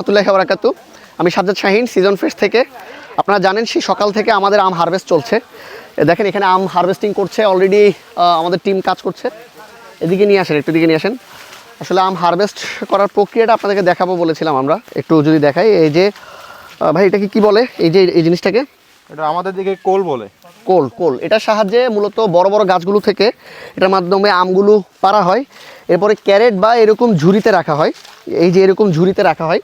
রাহমাতুল্লাহি ওয়া বারাকাতুহু। আমি সাজ্জাদ শাহিন সিজন ফ্রেশ থেকে। আপনারা জানেন সেই সকাল থেকে আমাদের আম হারভেস্ট চলছে। দেখেন এখানে আম হারভেস্টিং করছে অলরেডি, আমাদের টিম কাজ করছে। এদিকে নিয়ে আসেন, একটু দিকে নিয়ে আসেন। আসলে আম হারভেস্ট করার প্রক্রিয়াটা আপনাদেরকে দেখাবো বলেছিলাম আমরা, একটু যদি দেখাই। এই যে ভাই এটাকে কি বলে, এই যে এই জিনিসটাকে? এটা আমাদের দিকে কোল বলে। কোল। কোল এটার সাহায্যে মূলত বড় বড় গাছগুলো থেকে এটার মাধ্যমে আমগুলো পাড়া হয়, এরপরে ক্যারেট বা এরকম ঝুড়িতে রাখা হয়। এই যে এরকম ঝুড়িতে রাখা হয়,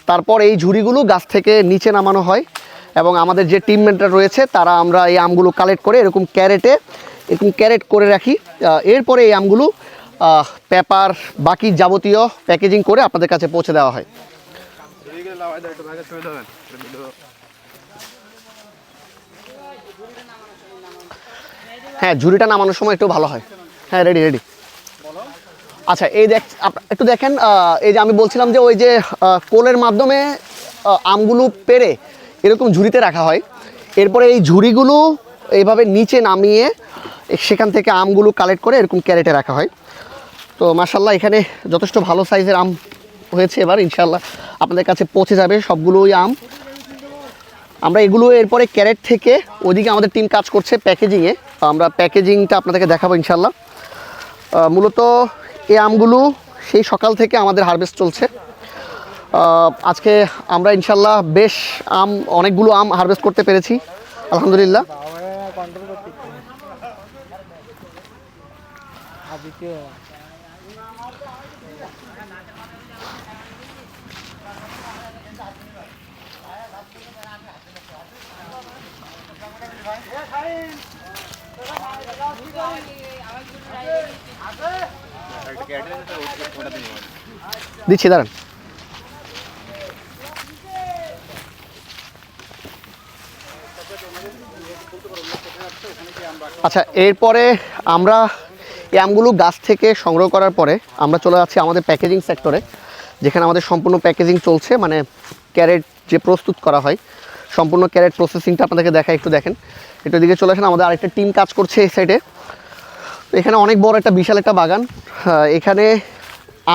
তারপর এই ঝুড়িগুলো গাছ থেকে নিচে নামানো হয় এবং আমাদের যে টিম মেম্বার রয়েছে তারা আমরা এই আমগুলো কালেক্ট করে এরকম ক্যারেট করে রাখি। এরপরে এই আমগুলো পেপার বাকি যাবতীয় প্যাকেজিং করে আপনাদের কাছে পৌঁছে দেওয়া হয়। হ্যাঁ, ঝুড়িটা নামানোর সময় একটু ভালো হয়। হ্যাঁ, রেডি। আচ্ছা, এই একটু দেখেন, এই যে আমি বলছিলাম যে ওই যে কোলের মাধ্যমে আমগুলো পেড়ে এরকম ঝুড়িতে রাখা হয়। এরপরে এই ঝুড়িগুলো এইভাবে নিচে নামিয়ে সেখান থেকে আমগুলো কালেক্ট করে এরকম ক্যারেটে রাখা হয়। তো মাশাআল্লাহ এখানে যথেষ্ট ভালো সাইজের আম হয়েছে। এবার ইনশাআল্লাহ আপনাদের কাছে পৌঁছে যাবে সবগুলোই আম। আমরা এগুলো এরপরে ক্যারেট থেকে ওইদিকে আমাদের টিম কাজ করছে প্যাকেজিংয়ে। আমরা প্যাকেজিংটা আপনাদেরকে দেখাবো ইনশাআল্লাহ। মূলত এই আমগুলো সেই সকাল থেকে আমাদের হারভেস্ট চলছে। আজকে আমরা ইনশাআল্লাহ বেশ অনেকগুলো আম হারভেস্ট করতে পেরেছি আলহামদুলিল্লাহ। দিচ্ছি, দাঁড়ান। আচ্ছা, এরপরে আমরা এই আমগুলো গাছ থেকে সংগ্রহ করার পরে আমরা চলে যাচ্ছি আমাদের প্যাকেজিং সেক্টরে, যেখানে আমাদের সম্পূর্ণ প্যাকেজিং চলছে। মানে ক্যারেট যে প্রস্তুত করা হয়, সম্পূর্ণ ক্যারেট প্রসেসিংটা আপনাদেরকে দেখাই। একটু দেখেন, একটু দিকে চলে আসেন। আমাদের আরেকটা টিম কাজ করছে এই সাইডে। তো এখানে অনেক বড় একটা বিশাল একটা বাগান। এখানে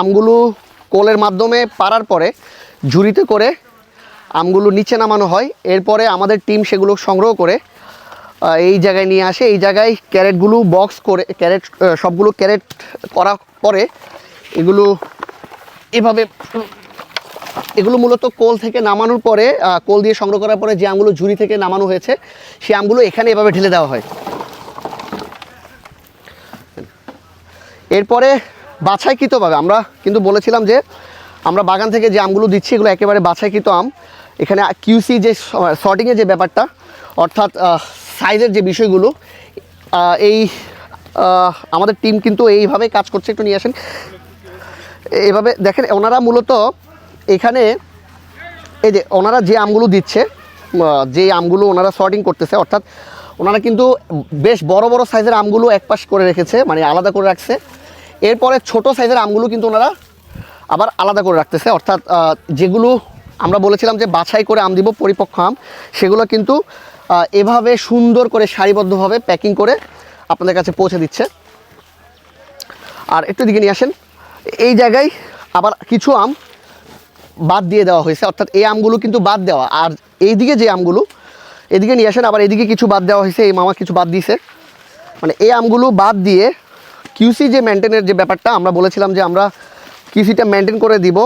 আমগুলো কোলের মাধ্যমে পাড়ার পরে ঝুড়িতে করে আমগুলো নিচে নামানো হয়। এরপরে আমাদের টিম সেগুলো সংগ্রহ করে এই জায়গায় নিয়ে আসে। এই জায়গায় ক্যারেটগুলো বক্স করে সবগুলো ক্যারেট করার পরে এগুলো মূলত কোল থেকে নামানোর পরে, কোল দিয়ে সংগ্রহ করার পরে যে আমগুলো ঝুড়ি থেকে নামানো হয়েছে সেই আমগুলো এখানে এভাবে ঢেলে দেওয়া হয়। এরপরে বাছাইকৃতভাবে আমরা কিন্তু বলেছিলাম যে আমরা বাগান থেকে যে আমগুলো দিচ্ছি এগুলো একেবারে বাছাইকৃত আম। এখানে কিউসি যে সর্টিংয়ের যে ব্যাপারটা, অর্থাৎ সাইজের যে বিষয়গুলো, আমাদের টিম কিন্তু এইভাবে কাজ করছে। একটু নিয়ে আসেন। এইভাবে দেখেন, ওনারা মূলত এখানে এই যে ওনারা যে আমগুলো দিচ্ছে, যে আমগুলো ওনারা সর্টিং করতেছে, অর্থাৎ ওনারা কিন্তু বেশ বড় বড় সাইজের আমগুলো একপাশ করে রেখেছে, মানে আলাদা করে রাখছে। এরপরে ছোট সাইজের আমগুলো কিন্তু ওনারা আবার আলাদা করে রাখতেছে। অর্থাৎ যেগুলো আমরা বলেছিলাম যে বাছাই করে আম দিব, পরিপক্ক আম, সেগুলো কিন্তু এভাবে সুন্দর করে সারিবদ্ধভাবে প্যাকিং করে আপনাদের কাছে পৌঁছে দিচ্ছে। আর একটু দিকে নিয়ে আসেন। এই জায়গায় আবার কিছু আম বাদ দিয়ে দেওয়া হয়েছে, অর্থাৎ এই আমগুলো কিন্তু বাদ দেওয়া। আর এইদিকে যে আমগুলো, এদিকে নিয়ে আসেন, আবার এদিকে কিছু বাদ দেওয়া হয়েছে। এই মামা কিছু বাদ দিয়েছে, মানে এই আমগুলো বাদ দিয়ে কিউসি যে মেনটেনের যে ব্যাপারটা, আমরা বলেছিলাম যে আমরা কিউসিটা মেনটেন করে দিব,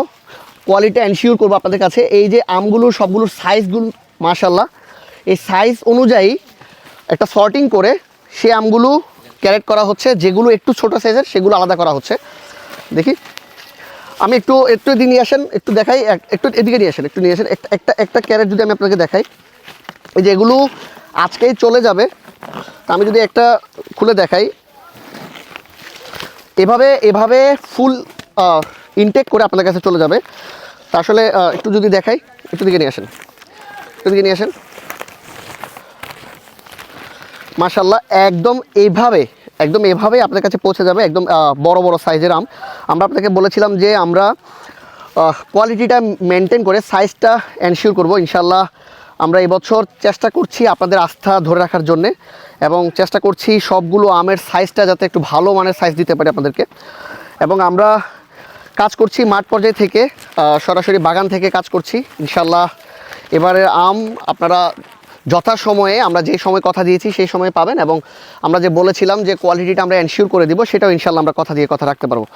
কোয়ালিটি এনশিওর করবো আপনাদের কাছে। এই যে আমগুলো সবগুলোর সাইজগুলো মাশাআল্লাহ, এই সাইজ অনুযায়ী একটা সর্টিং করে সে আমগুলো ক্যারেট করা হচ্ছে। যেগুলো একটু ছোটো সাইজের সেগুলো আলাদা করা হচ্ছে। দেখি, আমি একটু এদিকে নিয়ে আসেন, একটু দেখাই। একটু এদিকে নিয়ে আসেন, একটু নিয়ে আসেন। একটা ক্যারেট যদি আমি আপনাকে দেখাই, এই যে এগুলো আজকেই চলে যাবে। তা আমি যদি একটা খুলে দেখাই, এভাবে ফুল ইনটেক করে আপনাদের কাছে চলে যাবে। তা আসলে একটু যদি দেখাই, একটু দিকে নিয়ে আসেন, মাশাআল্লাহ একদম এভাবে আপনাদের কাছে পৌঁছে যাবে। একদম বড় বড় সাইজের আম। আমরা আপনাকে বলেছিলাম যে আমরা কোয়ালিটিটা মেনটেন করে সাইজটা এনশিওর করব ইনশাআল্লাহ। আমরা এবছর চেষ্টা করছি আপনাদের আস্থা ধরে রাখার জন্যে, এবং চেষ্টা করছি সবগুলো আমের সাইজটা যাতে একটু ভালো মানের সাইজ দিতে পারি আপনাদেরকে। এবং আমরা কাজ করছি মাঠ পর্যায়ে থেকে, সরাসরি বাগান থেকে কাজ করছি ইনশাল্লাহ। এবারের আম আপনারা যথাসময়ে, আমরা যে সময় কথা দিয়েছি সেই সময় পাবেন, এবং আমরা যে বলেছিলাম যে কোয়ালিটিটা আমরা এনশিওর করে দিব, সেটাও ইনশাল্লাহ আমরা কথা দিয়ে কথা রাখতে পারবো।